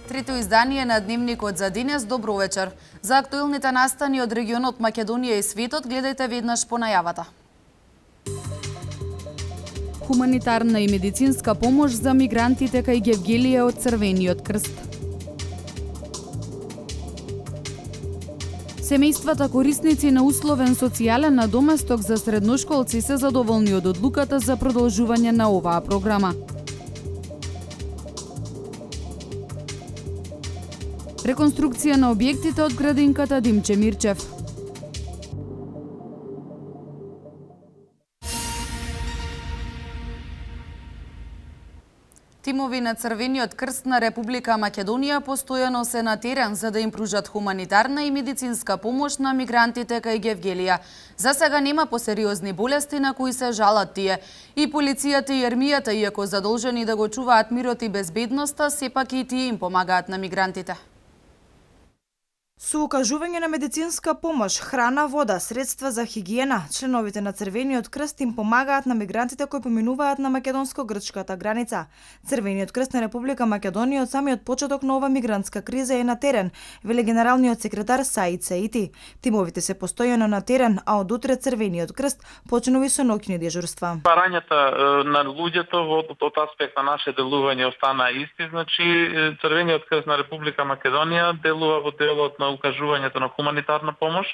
Трето издание на Дневникот за денес. Добро вечер. За актуелните настани од регионот Македонија и светот гледајте веднаш по најавата. Хуманитарна и медицинска помош за мигрантите кај Гевгелија од Црвениот крст. Семејствата корисници на условен социјален надоместок за средношколци се задоволни од одлуката за продолжување на оваа програма. Реконструкција на објектите од градинката Димче Мирчев. Тимови на Црвениот крст на Република Македонија постојано се на терен за да им пружат хуманитарна и медицинска помош на мигрантите кај Гевгелија. За сега нема посериозни болести на кои се жалат тие. И полицијата и армијата, иако задолжени да го чуваат мирот и безбедноста, сепак и тие им помагаат на мигрантите. Со укажување на медицинска помош, храна, вода, средства за хигиена, членовите на Црвениот крст им помагаат на мигрантите кои поминуваат на македонско-грчката граница. Црвениот крст на Република Македонија од самиот почеток на ова мигрантска криза е на терен, вели генералниот секретар Саид Саити. Тимовите се постојано на терен, а од утре Црвениот крст почнува и со ноќни дежурства. Барањата на луѓето од аспект на наше делување остана исти, значи Црвениот крст на Република Македонија делува во делот на укажувањето на хуманитарна помош.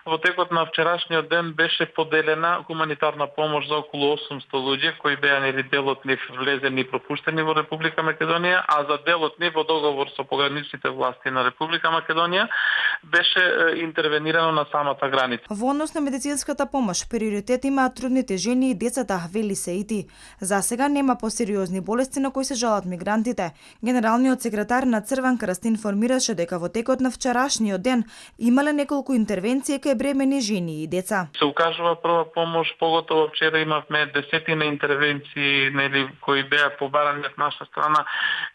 Во текот на вчерашниот ден беше поделена хуманитарна помош за околу 800 луѓе кои беа нели делот нив влезени и пропуштени во Република Македонија, а за делот нив во договор со пограничните власти на Република Македонија беше интервенирано на самата граница. Во однос на медицинската помош, приоритет имаат трудните жени и децата, вели Саити. За сега нема посериозни болести на кои се жалат мигрантите. Генералниот секретар на Црвен крст информираше дека во текот на вчерашниот ден имале неколку интервенции кај бремени жени и деца. Се укажува прва помош, поготово вчера имавме десетина интервенции нели кои беа побарани од наша страна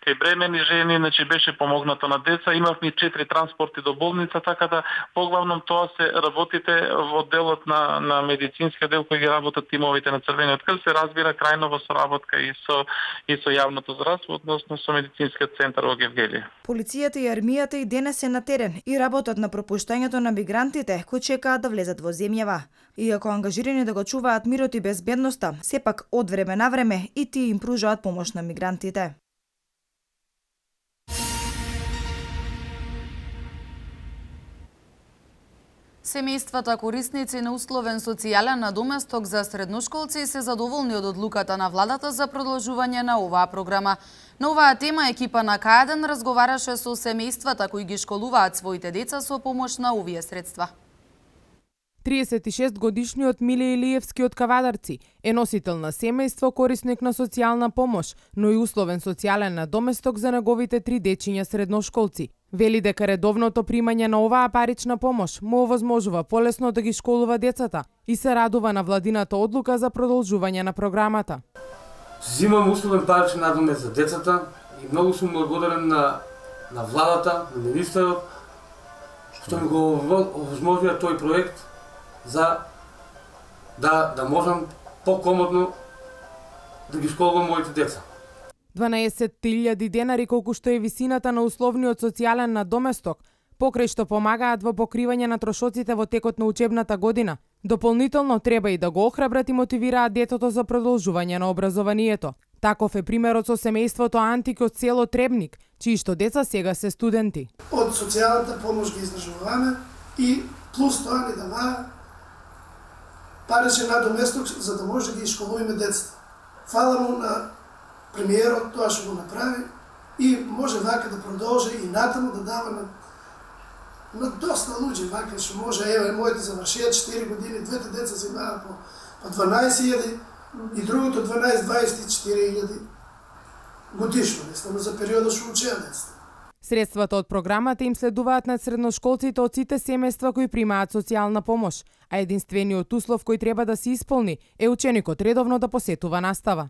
кај бремени жени, значи беше помогнато на деца, имавме 4 транспорти до болница, така да поглавном тоа се работите во делот на медицинскиот дел кој ги работат тимовите на Црвениот крст, се разбира крајно во соработка и со јавното здравство, односно со медицинскиот центар во Гевгелија. Полицијата и армијата и денес се на терен и работат на пропуштањето на мигрантите кои чекаат да влезат во земјава. Иако ангажирани да го чуваат мирот и безбедноста, сепак од време на време и тие им пружаат помош на мигрантите. Семејствата корисници на условен социјален надоместок за средношколци се задоволни од одлуката на владата за продолжување на оваа програма. На оваа тема екипа на К1 разговараше со семејствата кои ги школуваат своите деца со помош на овие средства. 36-годишниот Миле Илиевски од Кавадарци е носител на семејство корисник на социјална помош, но и условен социјален надоместок за неговите 3 дечиња средношколци. Вели дека редовното примање на оваа парична помош му овозможува полесно да ги школува децата и се радува на владината одлука за продолжување на програмата. Зимам условен паричен надомест за децата и многу сум благодарен на владата, на министерот, што ми го овозможува тој проект за да можам покомодно да ги школувам моите деца. 12.000 денари колку што е висината на условниот социјален надоместок, покрај што помагаат во покривање на трошоците во текот на учебната година. Дополнително треба и да го охрабрат и мотивираат детето за продолжување на образованието. Таков е примерот со семејството Антик од село Требник, чии што деца сега се студенти. Од социјалната помош ги издржуваме и плюс тоа ни дава паричен надоместок за да може да ги школуваме децата. Фала му на премиерот тоа што го направи и може вака да продолжи и натаму да дава на доста луѓе вака што може, еве моите завршија 4 години, двете деца се имаат по 12.000 и другото 12-24.000 годишно, мислам за периодот што учеа децата. Средствата од програмата им следуваат на средношколците од сите семејства кои примаат социјална помош, а единствениот услов кој треба да се исполни е ученикот редовно да посетува настава.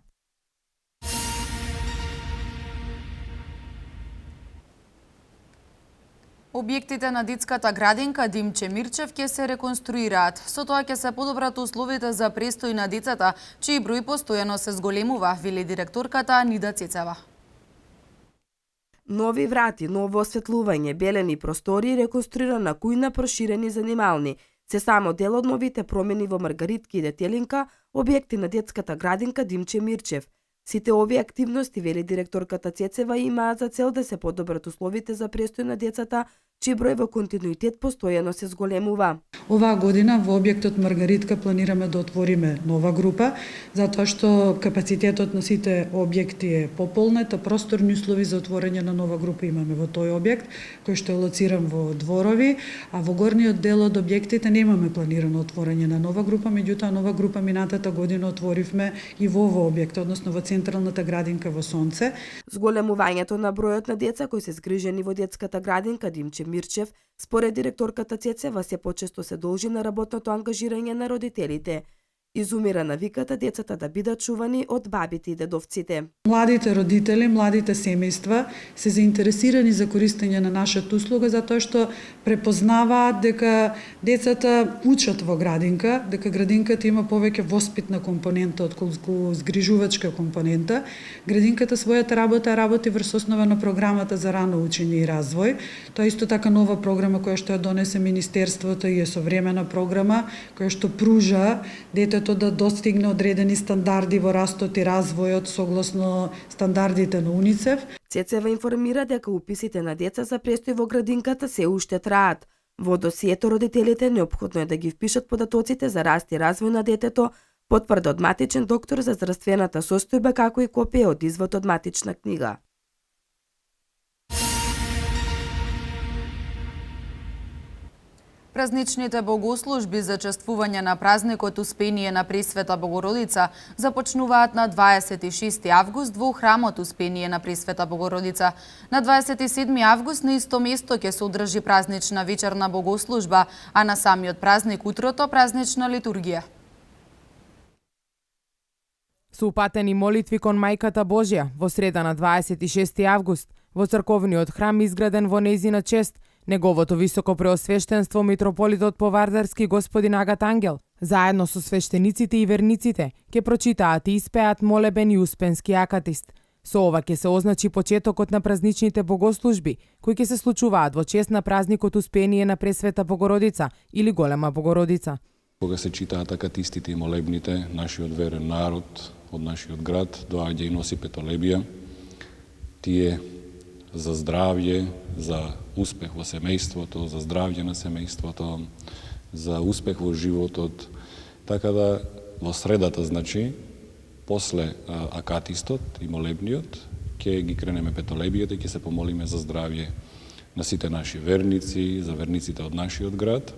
Објектите на детската градинка Димче Мирчев ќе се реконструираат. Со тоа ќе се подобрат условите за престој на децата, чиј број постојано се зголемува, вели директорката Нида Цецева. Нови врати, ново осветлување, белени простори, реконструирана кујна, проширени занимални. Се само дел од новите промени во Маргаритки и Детелинка, објекти на детската градинка Димче Мирчев. Сите овие активности, вели директорката Цецева, имаат за цел да се подобрат условите за престој на децата, чиј број во континуитет постојано се зголемува. Оваа година во објектот Маргаритка планираме да отвориме нова група, затоа што капацитетот на сите објекти е пополнет, а просторни услови за отворање на нова група имаме во тој објект, кој што е лоциран во Дворови, а во горниот дел од објектите немаме планирано отворање на нова група, меѓутоа нова група минатата година отворивме и во овој објект, односно во централната градинка во Сонце. Зголемувањето на бројот на деца кои се згрижени во детската градинка Димче Мирчев, според директорката Цецева, се почесто се должи на работното ангажирање на родителите. Изумира навиката децата да бидат чувани од бабите и дедовците. Младите родители, младите семејства се заинтересирани за користење на нашата услуга затоа што препознаваат дека децата учат во градинка, дека градинката има повеќе воспитна компонента отколку згрижувачка компонента. Градинката својата работа работи врз основа на програмата за рано учење и развој. Тоа е исто така нова програма која што ја донесе Министерството и е современа програма која што пружа детето да достигне одредени стандарди во растот и развојот согласно стандардите на УНИЦЕФ. Цецева информира дека уписите на деца за престој во градинката се уште траат. Во досието родителите неопходно е да ги впишат податоците за раст и развој на детето, потврда од матичен доктор за здравствената состојба, како и копија од извод од матична книга. Празничните богослужби за чествување на празникот Успение на Пресвета Богородица започнуваат на 26 август во храмот Успение на Пресвета Богородица. На 27 август на исто место ќе се одржи празнична вечерна богослужба, а на самиот празник утрото празнична литургија. Со упатени молитви кон Мајката Божја во среда на 26 август во црковниот храм изграден во нејзина чест, неговото високо преосвештенство митрополитот Повардарски господин Агат Ангел, заедно со свештениците и верниците, ќе прочитаат и испеат молебен и успенски акатист. Со ова ќе се означи почетокот на празничните богослужби, кои ќе се случуваат во чест на празникот Успение на Пресвета Богородица или Голема Богородица. Кога се читаат акатистите и молебните, нашиот верен народ од нашиот град доаѓа и носи петолебија. Тие за здравје, за успех во семејството, за здравје на семејството, за успех во животот. Така да во средата, значи, после акатистот и молебниот, ќе ги кренеме петолебијата и ќе се помолиме за здравје на сите наши верници, за верниците од нашиот град.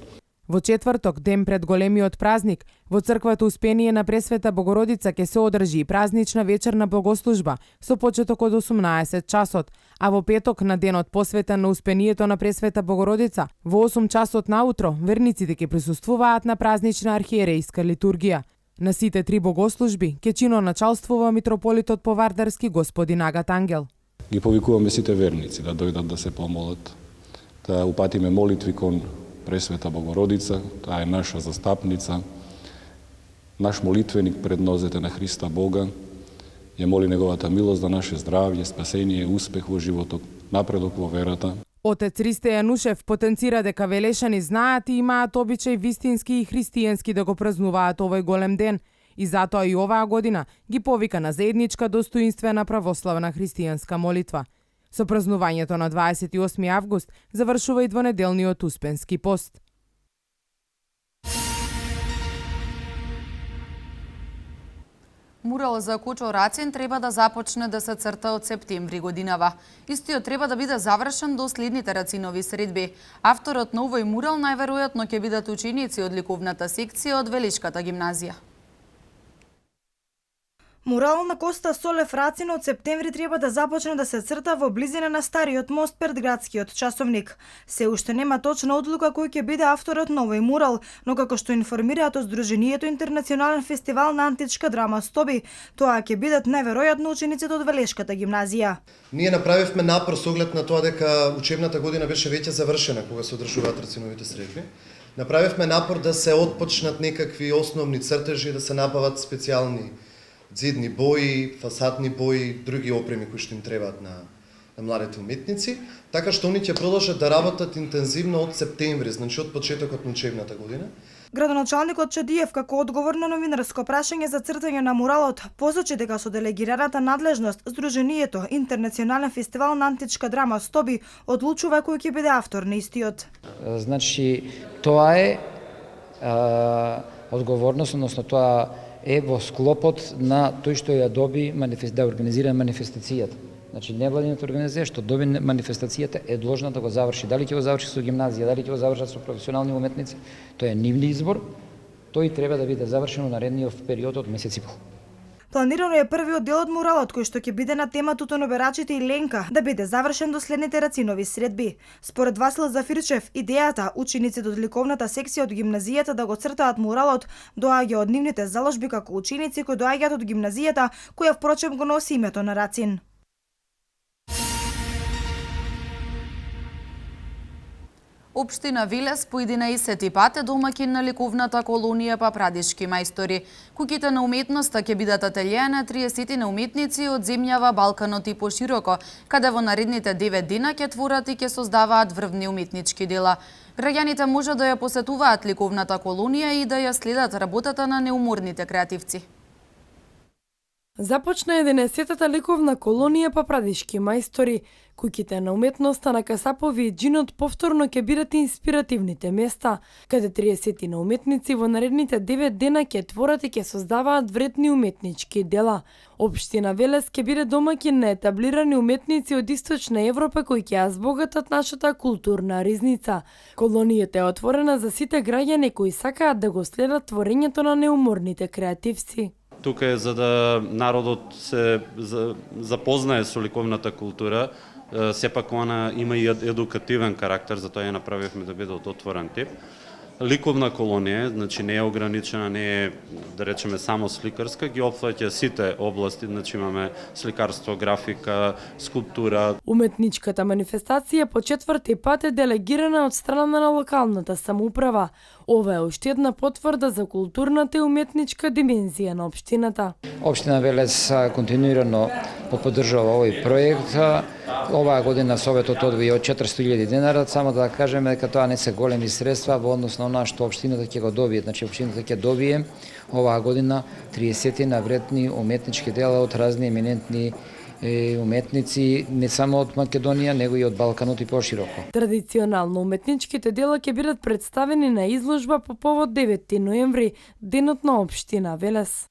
Во четврток, ден пред големиот празник, во црквата Успение на Пресвета Богородица ќе се одржи празнична вечерна богослужба со почеток од 18 часот, а во петок на денот посветен на Успението на Пресвета Богородица, во 8 часот наутро, верниците ќе присуствуваат на празнична архиерејска литургија. На сите три богослужби ќе чиноначалствува митрополитот Повардарски господин Агат Ангел. Ги повикуваме сите верници да дојдат да се помолат, да упатиме молитви кон Пресвета Богородица, таа е наша застапница, наш молитвеник пред нозете на Христа Бога, ја моли неговата милост за наше здравје, спасение, успех во животот, напредок во верата. Отец Ристе Јанушев потенцира дека велешани знаат и имаат обичај вистински и христијански да го празнуваат овој голем ден и затоа и оваа година ги повика на заедничка достоинствена православна христијанска молитва. Со празнувањето на 28 август завршува и двонеделниот Успенски пост. Мурал за Кочо Рацин треба да започне да се црта од септември годинава. Истиот треба да биде завршен до следните Рацинови средби. Авторот на овој мурал најверојатно ќе бидат ученици од ликовната секција од Велишката гимназија. Мурал на Коста Солев Рацин од септември треба да започне да се црта во близина на стариот мост пред градскиот часовник. Се уште нема точна одлука кој ќе биде авторот на овој мурал, но како што информираат од Сдруженијето Интернационален фестивал на античка драма Стоби, тоа ќе бидат најверојатно учениците од Велешката гимназија. Ние направивме напор со оглед на тоа дека учебната година беше веќе завршена кога се одржуваат Рациновите средби. Направивме напор да се отпочнат некакви основни цртежи, да се набават специјални зидни бои, фасадни бои, други опреми кои што им требаат на младите уметници, така што они ќе продолжат да работат интензивно од септември, значи од почетокот на учебната година. Градоначалникот Чадиев, како одговор на новинарско прашање за цртање на муралот, посочи дека со делегираната надлежност Сдруженијето Интернационален фестивал на античка драма Стоби одлучува кој ќе биде автор на истиот. Значи, тоа е одговорност, односно тоа е во склопот на тој што ја доби да организира манифестацијата. Значи, невладината организација што доби манифестацијата е должна да го заврши. Дали ќе го заврши со гимназија, дали ќе го завршат со професионални уметници, тоа е нивни избор. Тој треба да биде завршено наредниот период од месец и пол. Планирано е првиот дел од муралот кој што ќе биде на тема тутуноберачите и Ленка да биде завршен до следните Рацинови средби. Според Васил Зафирчев, идејата учениците од ликовната секција од гимназијата да го цртаат муралот доаѓа од нивните заложби како ученици кои доаѓаат од гимназијата, која впрочем го носи името на Рацин. Општина Велес по 11 пат е домаќин на ликовната колонија Папрадишки мајстори. Куќите на уметноста ќе бидат ателјеа на 30 на уметници од земјава, Балканот и пошироко, каде во наредните 9 дена ќе творат и ќе создаваат врвни уметнички дела. Граѓаните може да ја посетуваат ликовната колонија и да ја следат работата на неуморните креативци. Започна 11-та ликовна колонија Папрадишки мајстори. Куќите на уметноста на Касапови и Джинот повторно ќе бидат инспиративните места, каде 30 на уметници во наредните 9 дена ќе творат и ќе создаваат вредни уметнички дела. Општина Велес ќе биде домаќин на етаблирани уметници од Источна Европа кои ќе ја збогатат нашата културна ризница. Колонијата е отворена за сите граѓани кои сакаат да го следат творењето на неуморните креативци. Тука е за да народот се запознае со ликовната култура, сепак она има и едукативен карактер, затоа ја направивме да биде отворен тип. Ликовна колонија, значи не е ограничена, не е, да речеме, само сликарска, ги опфаќа сите области, значи имаме сликарство, графика, скулптура. Уметничката манифестација по 4-ти пат е делегирана од страна на локалната самоуправа. Ова е уште една потврда за културната и уметничка димензија на општината. Општина Велес континуирано поддржува овој проект. Оваа година Советот одвои од 400.000 денари, само да кажеме дека тоа не се големи средства во однос на она што општината ќе го добие. Значи општината ќе добие оваа година 30 на вредни уметнички дела од разни еминентни уметници не само од Македонија, него и од Балканот и пошироко. Традиционално уметничките дела ќе бидат представени на изложба по повод 9 ноември, денот на општина Велес.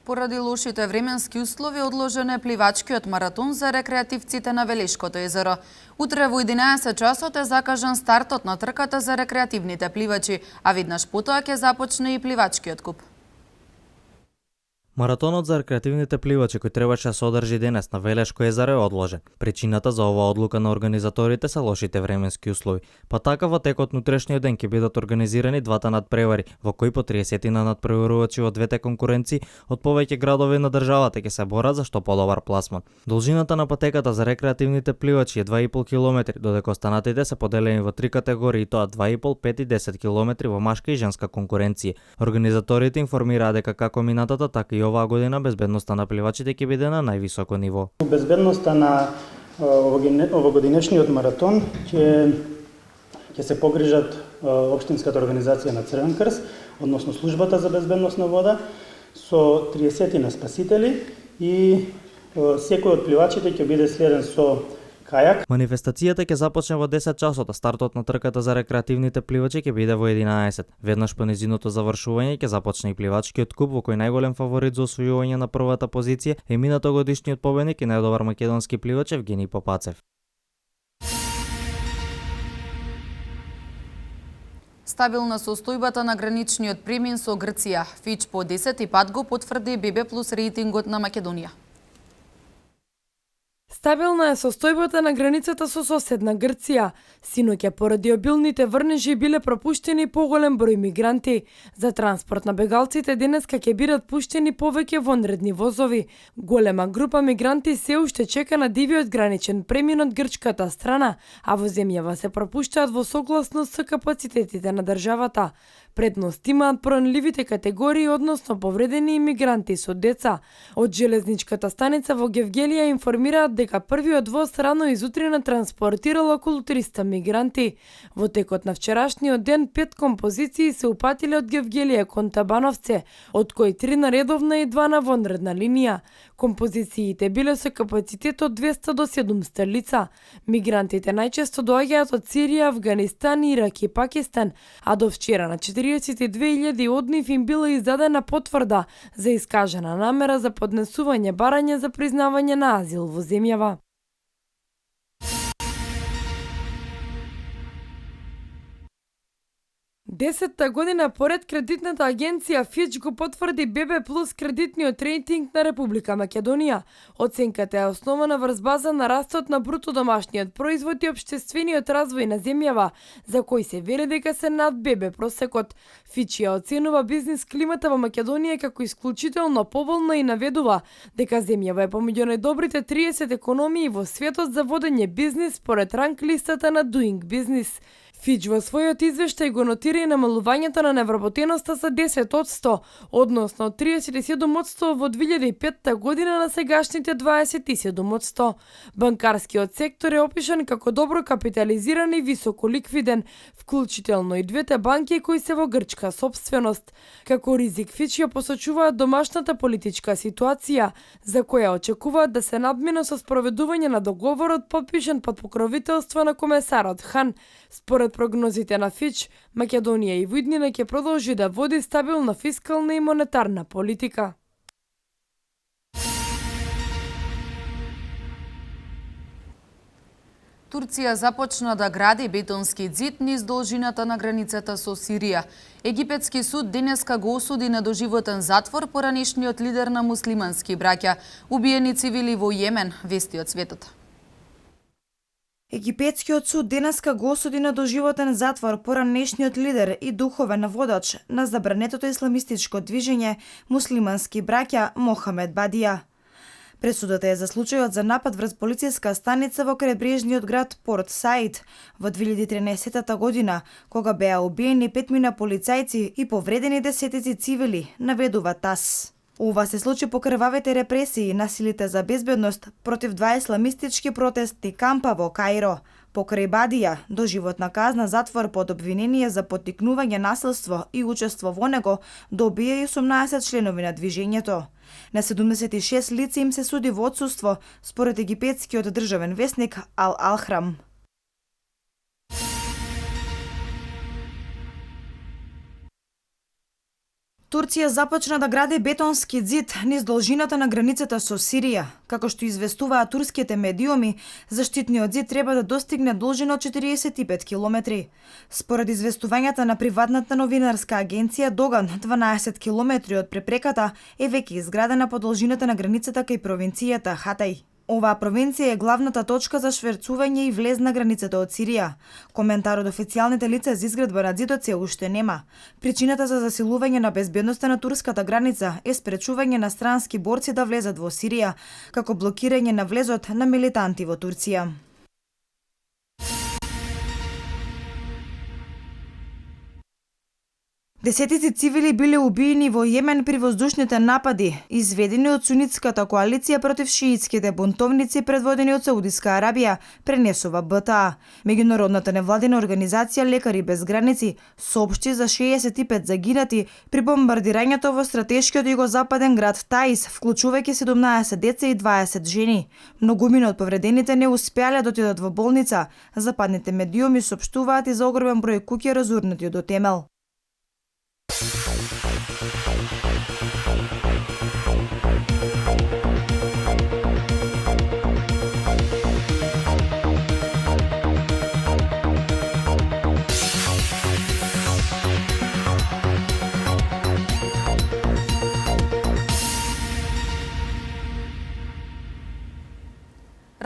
Поради лошите временски услови одложен е пливачкиот маратон за рекреативците на Велешкото езеро. Утре во 11 часот е закажан стартот на трката за рекреативните пливачи, а веднаш потоа ќе започне и пливачкиот куп. Маратонот за рекреативните пливачи кој требаше да се одржи денес на Велешко езеро е одложен. Причината за оваа одлука на организаторите се лошите временски услови. Па така во текот на утрешниот ден ќе бидат организирани двата надпревари, во кои по 30 на надпреварувачи од двете конкуренции од повеќе градови на државата ќе се борат за што подобар пласман. Должината на патеката за рекреативните пливачи е 2,5 км, додека останатите се поделени во 3 категории, тоа 2,5, 5 и 10 км во машка и женска конкуренција. Организаторите информираа дека како минатата, така и оваа година безбедноста на пливачите ќе биде на највисоко ниво. Безбедноста на овогодинешниот маратон ќе се погрижат општинската организација на Црвен крст, односно службата за безбедност на вода, со 30 на спасители и секој од пливачите ќе биде следен со кајак. Манифестацијата ќе започне во 10 часот, а стартот на трката за рекреативните пливачи ќе биде во 11. Веднаш по нејзиното завршување ќе започне и пливачкиот куп, во кој најголем фаворит за освојување на првата позиција е минатогодишниот победник и најдобар македонски пливач Евгений Попацев. Стабилна состојбата на граничниот премин со Грција. Фич по 10 пат го потврди ББ плюс рейтингот на Македонија. Стабилна е состојбата на границата со соседна Грција. Синоќа поради обилните врнежи биле пропуштени поголем број мигранти. За транспорт на бегалците денеска ќе бидат пуштени повеќе вонредни возови. Голема група мигранти се уште чека на дивиот граничен премин од грчката страна, а во земјава се пропуштаат во согласност со капацитетите на државата. Предност имаат поранливите категории, односно повредени имигранти со деца. Од железничката станица во Гевгелија информираат дека првиот воз рано изутрина транспортирал околу 300 мигранти. Во текот на вчерашниот ден 5 композиции се упатиле од Гевгелија кон Табановце, од кои 3 на редовна и 2 на вонредна линија. Композициите биле со капацитет од 200 до 700 лица. Мигрантите најчесто доаѓаат од Сирија, Авганистан, Ирак и Пакистан, а до вчера на 42.000 од нив им била издадена потврда за искажана намера за поднесување барање за признавање на азил во земјава. Десетта година поред кредитната агенција Фич го потврди ББ плюс кредитниот рейтинг на Република Македонија. Оценката е основана врз база на растот на бруто домашниот производ и општествениот развој на земјава, за кој се вели дека се над ББ просекот. Фич ја оценува бизнис климата во Македонија како исклучително поволна и наведува дека земјава е помеѓу најдобрите 30 економии во светот за водење бизнис според ранг листата на Doing Business. Фич во својот извештај го нотира и намалувањето на невработеноста за 10%, односно 37% во 2005 година на сегашните 27%. Банкарскиот сектор е опишан како добро капитализиран и високо ликвиден, вклучително и двете банки кои се во грчка собственост. Како ризик Фич ја посочуваат домашната политичка ситуација, за која очекуваат да се надмина со спроведување на договорот подпишан под покровителство на комесарот Хан. Според прогнозите на Фич, Македонија и во иднина ќе продолжи да води стабилна фискална и монетарна политика. Турција започна да гради бетонски ѕид низ должината на границата со Сирија. Египетски суд денеска го осуди на доживотен затвор поранешниот лидер на муслимански браќа, убиени цивили во Јемен, вести од светот. Египетскиот суд денеска го осуди на доживотен затвор поранешниот лидер и духовен водач на забранетото исламистичко движење муслимански браќа Мохамед Бадија. Пресудата е за случајот за напад врз полициска станица во крајбрежниот град Порт Саид во 2013 година, кога беа убиени 5 полицајци и повредени десетици цивили, наведува ТАС. Ова се случи по крвавите репресии и насилите за безбедност против 2 исламистички протестни кампа во Каиро. Покрај Бадија, доживотна казна затвор под обвинение за поттикнување насилство и учество во него добија и 18 членови на движењето. На 76 лица им се суди во отсуство, според египетскиот државен весник Ал-Алхрам. Турција започна да гради бетонски ѕид низ должината на границата со Сирија. Како што известуваат турските медиуми, заштитниот ѕид треба да достигне должина од 45 километри. Според известувањата на приватната новинарска агенција Доган, 12 километри од препреката е веќе изградена по должината на границата кај провинцијата Хатај. Оваа провинција е главната точка за шверцување и влез на границата од Сирија. Коментар од официјалните лица за изградба на ѕидот се уште нема. Причината за засилување на безбедноста на турската граница е спречување на странски борци да влезат во Сирија, како блокирање на влезот на милитанти во Турција. Десетици цивили биле убиени во Јемен при воздушните напади, изведени од сунитската коалиција против шиитските бунтовници предводени од Саудиска Арабија, пренесува БТА. Меѓународната невладина организација Лекари без граници соопшти за 65 загинати при бомбардирањето во стратешкиот југозападен град Таис, вклучувајќи 17 деца и 20 жени. Многумина од повредените не успеале да отидат во болница. Западните медиуми соопштуваат и за огромен број куќи разурнати до темел.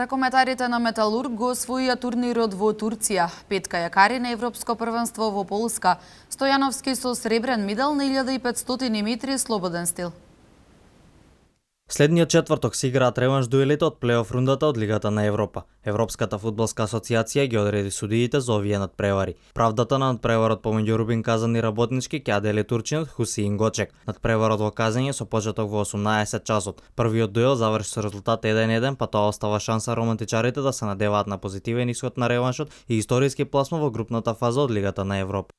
Ракометарите на Металург го освоија турнирот во Турција. Петка јакари на Европско првенство во Полска. Стојановски со сребрен медал на 1500 метри слободен стил. Следниот четврток се играат реванш дуелите од плейоф рундата од Лигата на Европа. Европската фудбалска асоциација ги одреди судиите за овие надпревари. Правдата на надпреварот помеѓу Рубин Казан и Работнички ќе ја дели турчинот Хусеин Гочек. Надпреварот во Казан е со почеток во 18 часот. Првиот дуел заврши со резултат 1:1, па тоа остава шанса романтичарите да се надеваат на позитивен исход на реваншот и историски пласма во групната фаза од Лигата на Европа.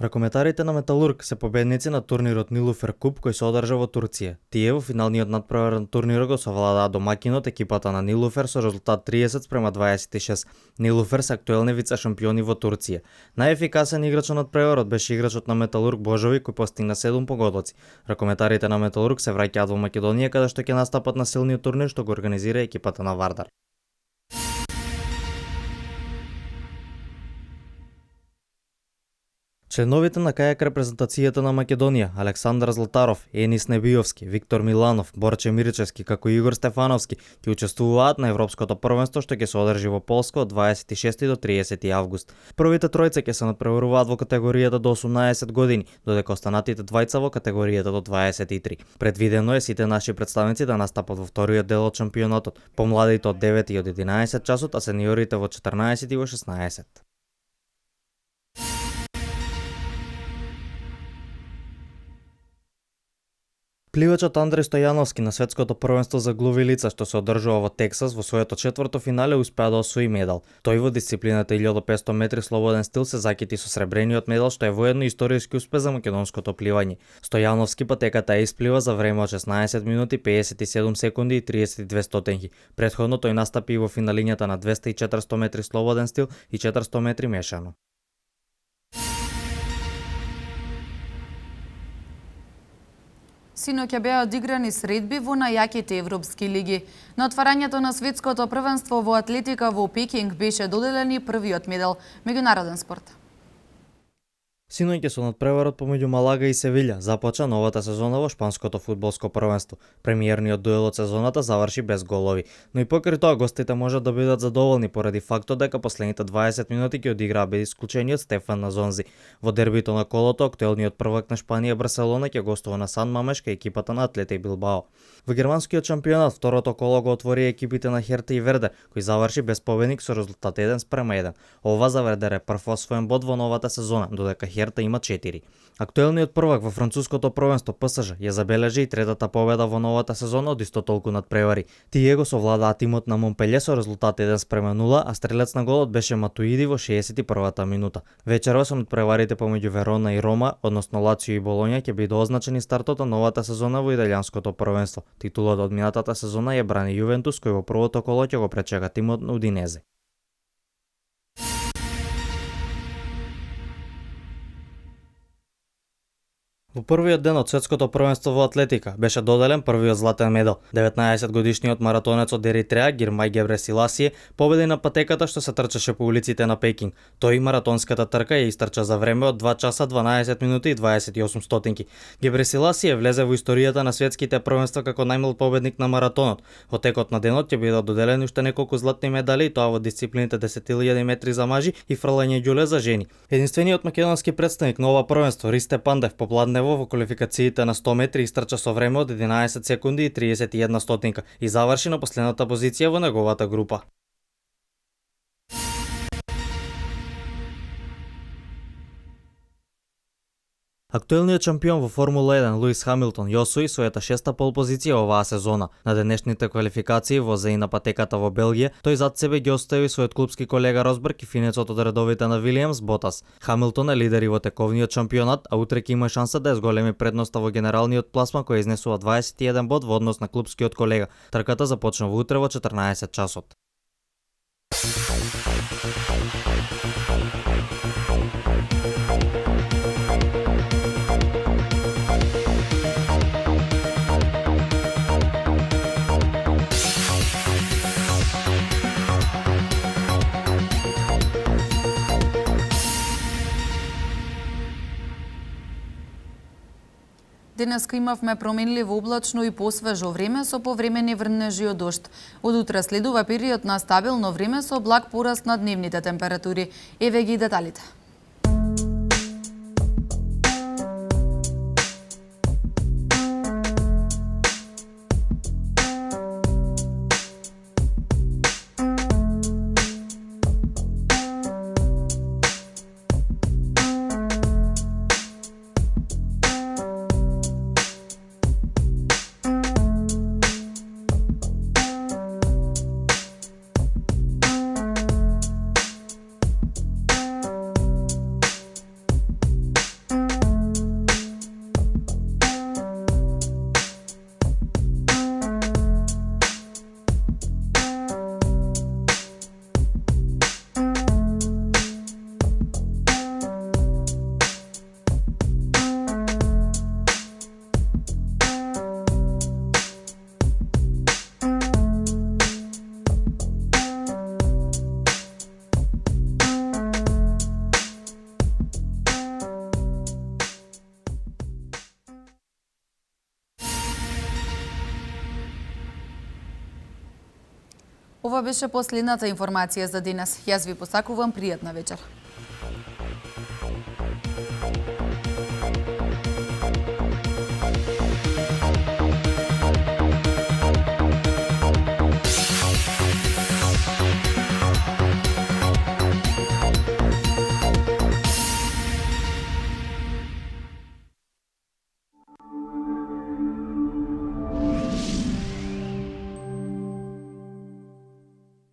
Ракометарите на Металург се победници на турнирот Нилуфер Куп кој се одржа во Турција. Тие во финалниот надпревар на турнирот го совладаа домаќинот екипата на Нилуфер со резултат 30-26. Нилуфер се актуелни вице-шампиони во Турција. Најефикасен играч на надпреварот беше играчот на Металург Божови кој постигна 7 погодоци. Ракометарите на Металург се враќаат во Македонија каде што ќе настапат на силниот турнир што го организира екипата на Вардар. Членовите на кајак репрезентацијата на Македонија, Александар Златаров, Енис Небиовски, Виктор Миланов, Борче Мирчевски, како и Игор Стефановски, ќе учествуваат на Европското првенство што ќе се одржи во Полска од 26 до 30 август. Првите тројца ќе се надпреваруваат во категоријата до 18 години, додека останатите двајца во категоријата до 23. Предвидено е сите наши представници да настапат во вториот дел од шампионатот, помладите од 9 и од 11 часот, а сениорите во 14 и во 16. Пливачот Андреј Стојановски на светското првенство за глуви лица што се одржува во Тексас во своето четврто финале успеа да освои медал. Тој во дисциплината 1500 метри слободен стил се закити со сребрениот медал што е воедно историски успех за македонското пливање. Стојановски патеката ја исплива за време од 16 минути 57 секунди и 32 стотинки. Претходно тој настапи и во финалињата на 200 и 400 метри слободен стил и 400 метри мешано. Синоќа беа одиграни средби во најаките европски лиги. На отварањето на светското првенство во атлетика во Пекинг беше доделен и првиот медал. Меѓународен спорт. Синоќа со надпреварот помеѓу Малага и Севиља започна новата сезона во шпанското фудбалско првенство. Премиерниот дуел од сезоната заврши без голови, но и покрај тоа гостите можат да бидат задоволни поради фактот дека последните 20 минути ќе одиграа без исклучение од Стефан Назонзи. Во дербито на колото, актуелниот prvак на Шпанија Барселона ќе гостува на Сан Мамеш кај екипата на Атлетик Билбао. Во германскиот шампионат второто коло го отвори екипите на Херта и Верде, кој заврши без победник со резултат 1:1. Ова за Вердер е прв освоен бод во новата сезона, додека Херта има 4. Актуелниот prvак во француското првенство ПСЖ ја забележи и третата победа во новата сезона од исто толку надпревари. Тие го совладаа тимот на Монпелје со резултат 1:0, а стрелец на голот беше Матуиди во 61-та минута. Вечерва со надпреварите помеѓу Верона и Рома, односно Лацио и Болоња, ќе биде означени стартот на новата сезона во италијанското првенство. Титулата од минатата сезона ја брани Јувентус, кој во првото коло ќе го пречека тимот на Удинезе. Во првиот ден од светското првенство во атлетика беше доделен првиот златен медал. 19-годишниот маратонец од Еритреа Гирмај Гебресиласие победи на патеката што се трчаше по улиците на Пекинг. Тој маратонската трка ја истрча за време од 2 часа 12 минути и 28 стотинки. Гебресиласие влезе во историјата на светските првенства како најмлад победник на маратонот. Во текот на денот ќе бидат доделени уште неколку златни медали, и тоа во дисциплините 10.000 метри за мажи и фрлање ѓуле за жени. Единствениот македонски претставник на ова првенство, Ристе Пандев, попладнево во квалификациите на 100 метри истрча со време од 11 секунди и 31 стотинка и заврши на последната позиција во неговата група. Актуелниот шампион во Формула 1 Луис Хамилтон ја освои својата шеста пол позиција оваа сезона. На денешните квалификации во ЗИ на патеката во Белгија, тој зад себе ги остави својот клупски колега Росберг и финецот од редовите на Вилијамс Ботас. Хамилтон е лидер и во тековниот шампионат, а утре ќе има шанса да ја зголеми предноста во генералниот пласман кој изнесува 21 бод во однос на клупскиот колега. Трката започнува утре во 14 часот. Денеска имавме променливо облачно и посвежо време со повремени врнежи од дожд. Од утре следува период на стабилно време со благ пораст на дневните температури. Еве ги деталите. Ова беше последната информација за денес. Јас ви посакувам пријатна вечер.